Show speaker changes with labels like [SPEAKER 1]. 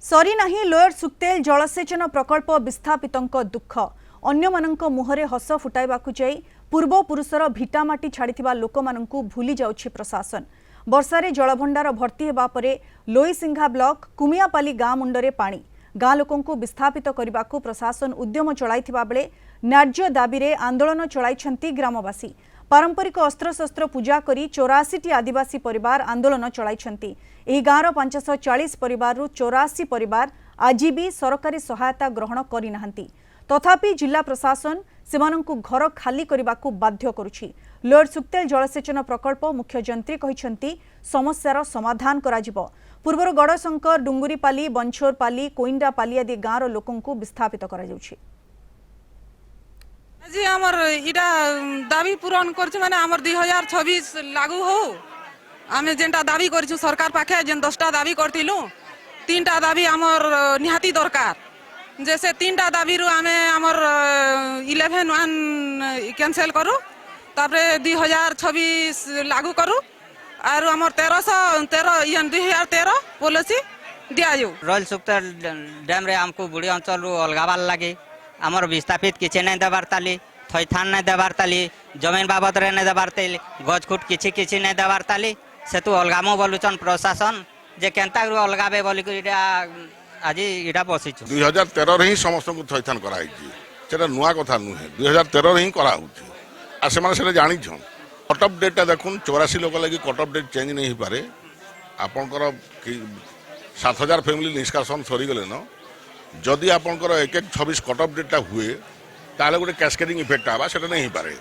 [SPEAKER 1] सरी नाही लोयर सुक्तेल जलसेचन प्रकल्प विस्थापितों दुख अन्यमानंक मुहरे हस फुटाइबाकु जाई पूर्वपुरुषर भिटामाटी छाड़िथिबा लोकमानंकु भूली जाउछि प्रशासन। वर्षारे जलभंडार भर्ती हेबा परे लोईसिंघा ब्लॉक कुमियापाली गाँ मुंडरे पानी गाँ लोकंकु विस्थापित करबाकु प्रशासन उद्यम चलाइथिबा बेले न्याय्य दाबीरे आंदोलन चलाइछंती ग्रामवासी। पारंपरिक अस्त्रशस्त्र पूजा करी 84टी आदिवासी परिवार आंदोलन चलाइछंती। एही गाँर 540 परिवार 84 परिवार आज भी सरकारी सहायता ग्रहण करि नाहंती। तथापि जिला प्रशासन सेमानंकु घर खाली करबाकु बाध्य करुछि। लोयर सुक्तेल जलसेचन प्रकल्प मुख्य जंत्री कहिछंती समस्यार समाधान कराजिबो। पूर्वर गड़शंकर डुंगुरीपाली बंछोरपाली कोइंडापाली आदि गाँर लोकंकु विस्थापित करा जाउछि।
[SPEAKER 2] जी हमर इटा दाबी पूरण करछु माने हमर 2026 लागू हो। आमे जेंटा दाबी करछु सरकार पाखे जेन 10टा दाबी करथिलु 3टा दाबी हमर निहाती दरकार। जैसे 3टा दाबी रु आमे हमर 11(1) कैंसिल करू तापरे 2026 लागू करू और हमर 2013 पॉलिसी दिया जो
[SPEAKER 3] रॉयल सुक्तेल डैम रे हमको बुढ़ी अंचल रु अलगावाल लागे आमर विस्थापित किसी नहीं देवार ताली थैथान नहीं देवार ताली जमीन बाबद रे नहीं देवार ताली गजखुट किसी नहीं देवार ताली से तू अलगामो बोलुचन प्रशासन जे केनता अलगाबे बोली आज इटा बसी
[SPEAKER 4] 2013 ही समस्त को थैथान कराई सेटा नुआ कथा नुहे 2013 ही करा होची आ से माने सेटा जानि छन कट ऑफ डेट देखुन 84 लोक लगी कट ऑफ डेट चेंज नहीं पारे आपनकर 7000 फैमिली निष्कासन सरी गले न जदि आपनकर 1-26 कट ऑफ डेटा हुए ताले गोटे कैस्केडिंग इफेक्ट आवा सेटा नहीं पारे।